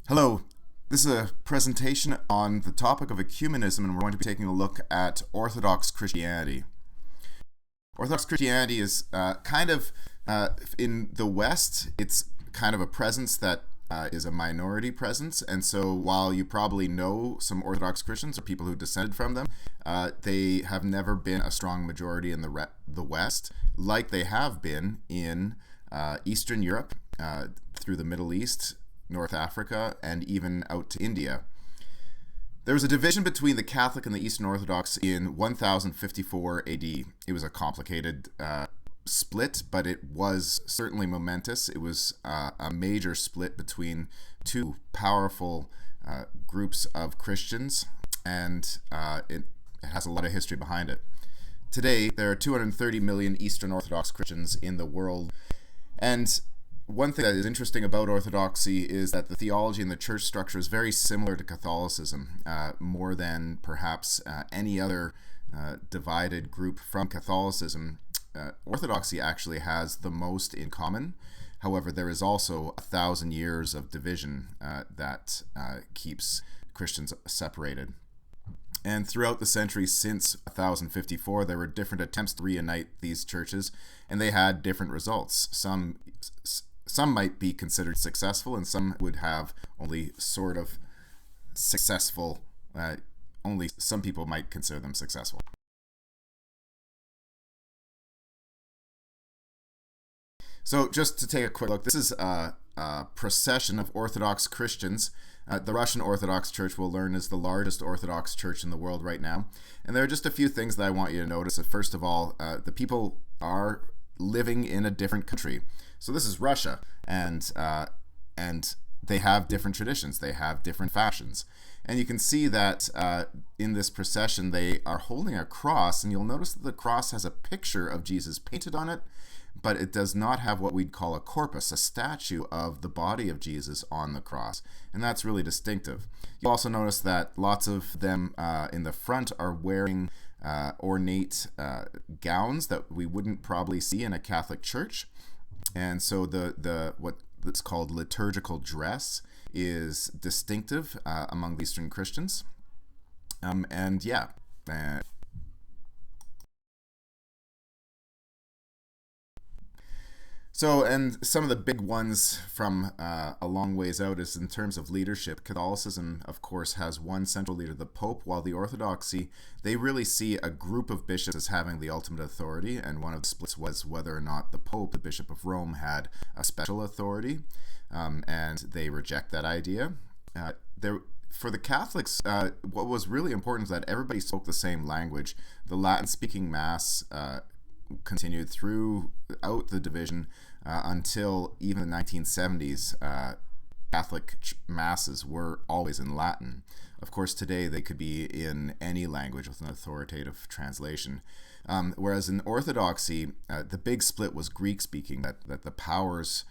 Hello, this is a presentation on the topic of ecumenism, and we're going to be taking a look at Orthodox Christianity. Orthodox Christianity is in the West, it's kind of a presence that is a minority presence, and so while you probably know some Orthodox Christians or people who descended from them, they have never been a strong majority in the West, like they have been in Eastern Europe, through the Middle East, North Africa, and even out to India. There was a division between the Catholic and the Eastern Orthodox in 1054 AD. It was a complicated split, but it was certainly momentous. It was a major split between two powerful groups of Christians, and it has a lot of history behind it. Today, there are 230 million Eastern Orthodox Christians in the world, and one thing that is interesting about Orthodoxy is that the theology and the church structure is very similar to Catholicism, more than perhaps any other divided group from Catholicism. Orthodoxy actually has the most in common. However, there is also 1,000 years of division that keeps Christians separated. And throughout the centuries since 1054, there were different attempts to reunite these churches, and they had different results. Some might be considered successful, and some would have only sort of successful, only some people might consider them successful. So just to take a quick look, this is a procession of Orthodox Christians. The Russian Orthodox Church, we'll learn, is the largest Orthodox church in the world right now. And there are just a few things that I want you to notice. First of all, the people are living in a different country. So this is Russia, and they have different traditions. They have different fashions. And you can see that in this procession, they are holding a cross, and you'll notice that the cross has a picture of Jesus painted on it, but it does not have what we'd call a corpus, a statue of the body of Jesus on the cross. And that's really distinctive. You'll also notice that lots of them in the front are wearing ornate gowns that we wouldn't probably see in a Catholic church. And so the what's called liturgical dress is distinctive among the Eastern Christians. So, and some of the big ones from a long ways out is in terms of leadership. Catholicism, of course, has one central leader, the Pope, while the Orthodoxy, they really see a group of bishops as having the ultimate authority, and one of the splits was whether or not the Pope, the Bishop of Rome, had a special authority, and they reject that idea. For the Catholics, what was really important is that everybody spoke the same language. The Latin-speaking Mass continued throughout the division until even the 1970s. Catholic masses were always in Latin. Of course, today they could be in any language with an authoritative translation. Whereas in Orthodoxy, the big split was Greek-speaking, that the powers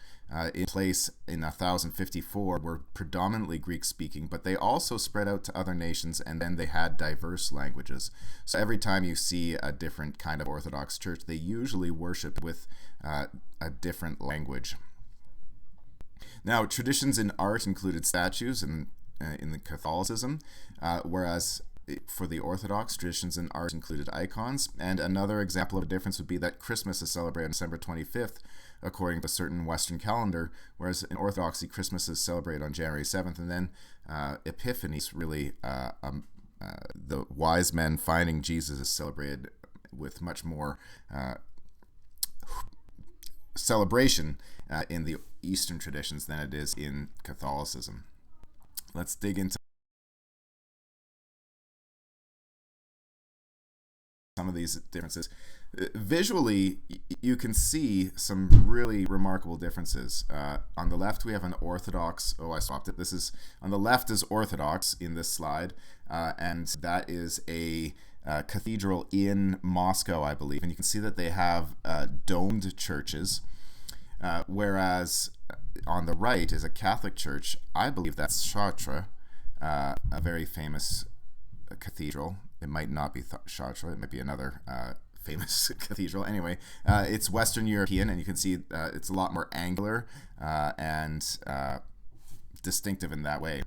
in place in 1054 were predominantly Greek-speaking, but they also spread out to other nations, and then they had diverse languages. So every time you see a different kind of Orthodox church, they usually worship with a different language. Now, traditions in art included statues in the Catholicism, whereas for the Orthodox, traditions in art included icons. And another example of a difference would be that Christmas is celebrated on December 25th, according to a certain Western calendar, whereas in Orthodoxy, Christmas is celebrated on January 7th, and then Epiphany is really the wise men finding Jesus is celebrated with much more celebration in the Eastern traditions than it is in Catholicism. Let's dig into some of these differences. Visually, you can see some really remarkable differences. On the left, we have an Orthodox. Oh, I swapped it. This is on the left is Orthodox in this slide, and that is a cathedral in Moscow, I believe. And you can see that they have domed churches, whereas on the right is a Catholic church. I believe that's Chartres, a very famous cathedral. It might not be Chartres. It might be another famous cathedral. Anyway, it's Western European, and you can see it's a lot more angular and distinctive in that way.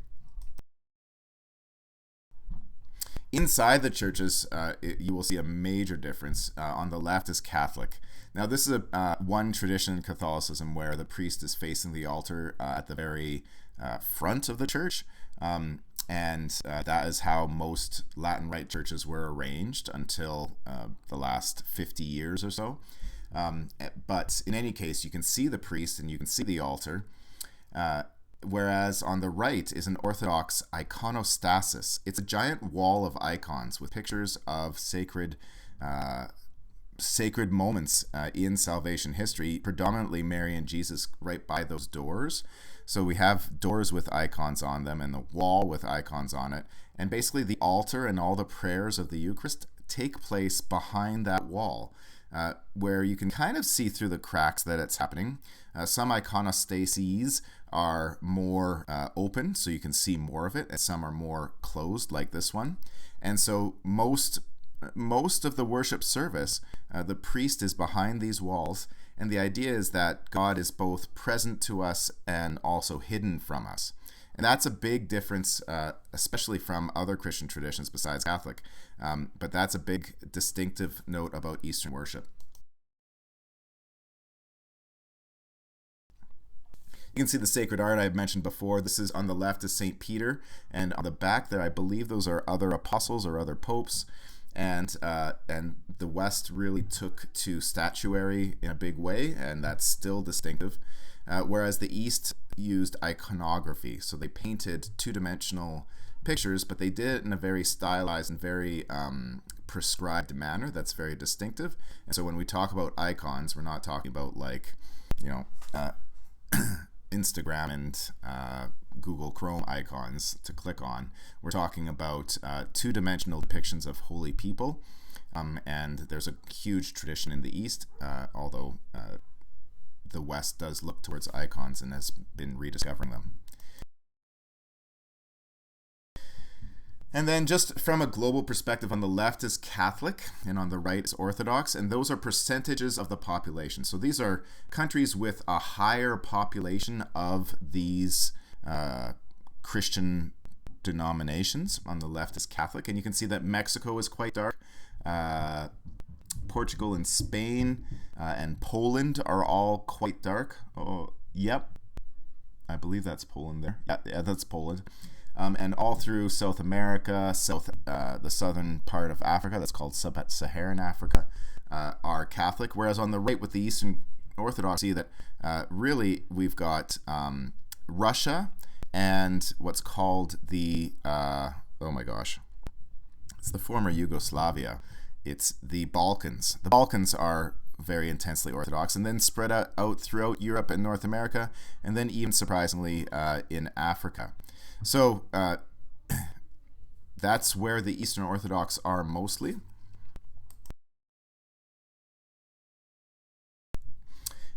Inside the churches, you will see a major difference. On the left is Catholic. Now, this is one tradition in Catholicism where the priest is facing the altar at the very front of the church, and that is how most Latin Rite churches were arranged until the last 50 years or so. But in any case, you can see the priest and you can see the altar. Whereas on the right is an Orthodox iconostasis. It's a giant wall of icons with pictures of sacred moments in salvation history, predominantly Mary and Jesus right by those doors. So we have doors with icons on them and the wall with icons on it. And basically the altar and all the prayers of the Eucharist take place behind that wall, where you can kind of see through the cracks that it's happening. Some iconostases are more open, so you can see more of it, and some are more closed, like this one. And so most of the worship service, the priest is behind these walls, and the idea is that God is both present to us and also hidden from us. And that's a big difference, especially from other Christian traditions besides Catholic. But that's a big distinctive note about Eastern worship. You can see the sacred art I've mentioned before. This is on the left is St. Peter, and on the back there, I believe those are other apostles or other popes. And the West really took to statuary in a big way, and that's still distinctive. Whereas the East used iconography, so they painted two-dimensional pictures, but they did it in a very stylized and very prescribed manner that's very distinctive. And so when we talk about icons, we're not talking about Instagram and Google Chrome icons to click on. We're talking about two-dimensional depictions of holy people, and there's a huge tradition in the East, although the West does look towards icons and has been rediscovering them. And then just from a global perspective, on the left is Catholic and on the right is Orthodox, and those are percentages of the population. So these are countries with a higher population of these Christian denominations. On the left is Catholic, and you can see that Mexico is quite dark. Portugal and Spain and Poland are all quite dark. Oh, yep. I believe that's Poland there. Yeah, that's Poland. And all through South America, the southern part of Africa, that's called Sub-Saharan Africa, are Catholic. Whereas on the right with the Eastern Orthodoxy, that really we've got Russia and what's called the, it's the former Yugoslavia. It's the Balkans. The Balkans are very intensely Orthodox, and then spread out throughout Europe and North America, and then even surprisingly in Africa. So that's where the Eastern Orthodox are mostly.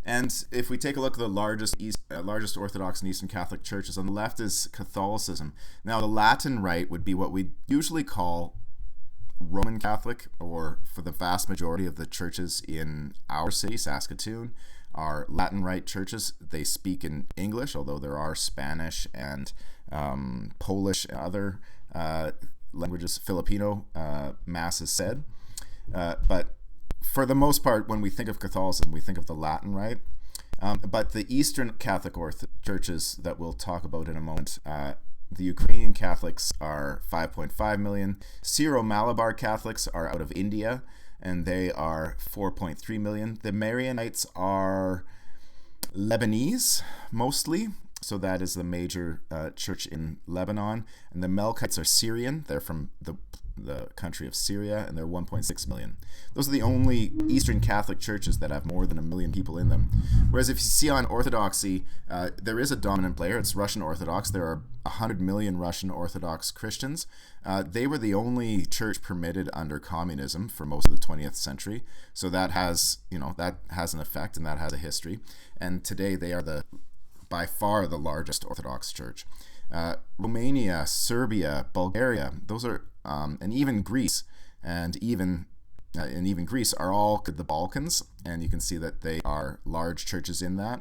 And if we take a look at the largest Orthodox and Eastern Catholic churches, on the left is Catholicism. Now, the Latin Rite would be what we usually call Roman Catholic, or for the vast majority of the churches in our city, Saskatoon, are Latin Rite churches. They speak in English, although there are Spanish and Polish and other languages. Filipino Mass is said. But for the most part, when we think of Catholicism, we think of the Latin Rite. But the Eastern Catholic churches that we'll talk about in a moment, the Ukrainian Catholics are 5.5 million. Syro-Malabar Catholics are out of India, and they are 4.3 million. The Marianites are Lebanese, mostly. So that is the major church in Lebanon. And the Melkites are Syrian. They're from the country of Syria, and they're 1.6 million. Those are the only Eastern Catholic churches that have more than 1 million people in them. Whereas if you see on Orthodoxy, there is a dominant player. It's Russian Orthodox. There are 100 million Russian Orthodox Christians. They were the only church permitted under communism for most of the 20th century. So that has an effect, and that has a history. And today they are by far the largest Orthodox church. Romania, Serbia, Bulgaria, those are, and even Greece, and even Greece are all the Balkans, and you can see that they are large churches in that.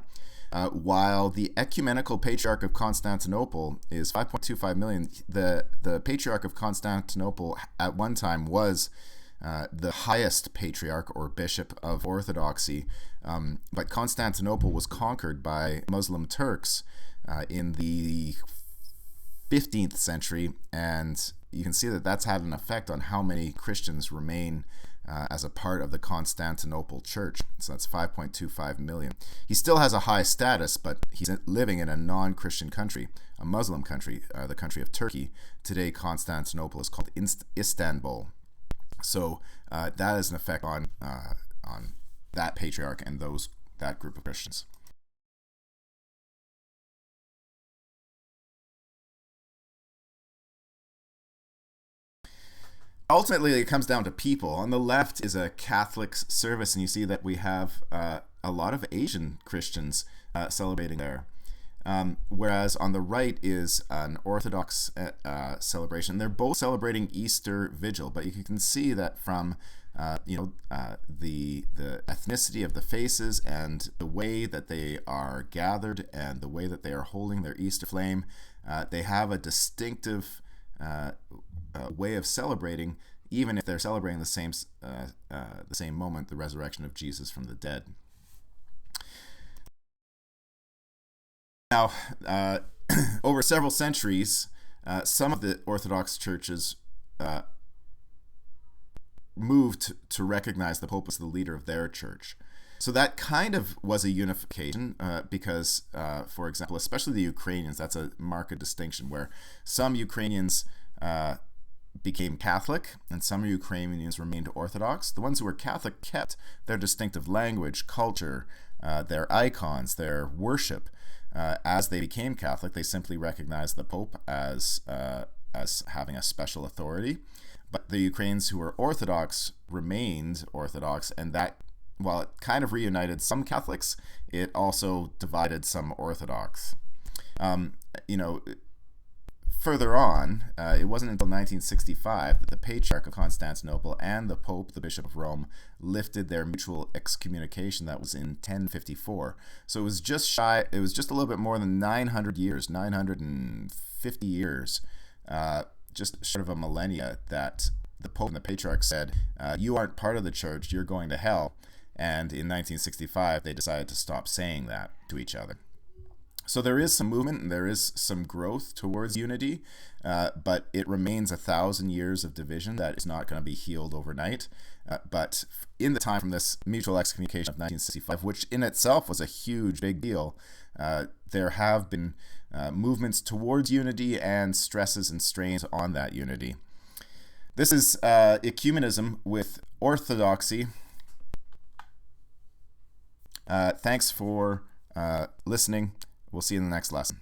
While the ecumenical patriarch of Constantinople is 5.25 million, the patriarch of Constantinople at one time was the highest patriarch or bishop of Orthodoxy, but Constantinople was conquered by Muslim Turks in the 15th century, and you can see that that's had an effect on how many Christians remain as a part of the Constantinople church. So that's 5.25 million. He still has a high status, but he's living in a non-Christian country, a Muslim country, the country of Turkey. Today, Constantinople is called Istanbul. So that has an effect on that patriarch and that group of Christians. Ultimately, it comes down to people. On the left is a Catholic service, and you see that we have a lot of Asian Christians celebrating there. Whereas on the right is an Orthodox celebration. They're both celebrating Easter Vigil, but you can see that from the ethnicity of the faces and the way that they are gathered and the way that they are holding their Easter flame, they have a distinctive way of celebrating, even if they're celebrating the same moment, the resurrection of Jesus from the dead. Now, over several centuries, some of the Orthodox churches moved to recognize the Pope as the leader of their church. So that kind of was a unification because, for example, especially the Ukrainians, that's a marked distinction where some Ukrainians became Catholic and some Ukrainians remained Orthodox. The ones who were Catholic kept their distinctive language, culture, their icons, their worship. As they became Catholic, they simply recognized the Pope as having a special authority. But the Ukrainians who were Orthodox remained Orthodox, and that, while it kind of reunited some Catholics, it also divided some Orthodox. Further on, it wasn't until 1965 that the Patriarch of Constantinople and the Pope, the Bishop of Rome, lifted their mutual excommunication. That was in 1054. So it was just a little bit more than 900 years, 950 years, just short of a millennia, that the Pope and the Patriarch said, you aren't part of the church, you're going to hell. And in 1965, they decided to stop saying that to each other. So there is some movement and there is some growth towards unity, but it remains 1,000 years of division that is not going to be healed overnight. But in the time from this mutual excommunication of 1965, which in itself was a huge, big deal, there have been movements towards unity and stresses and strains on that unity. This is ecumenism with Orthodoxy. Thanks for listening. We'll see you in the next lesson.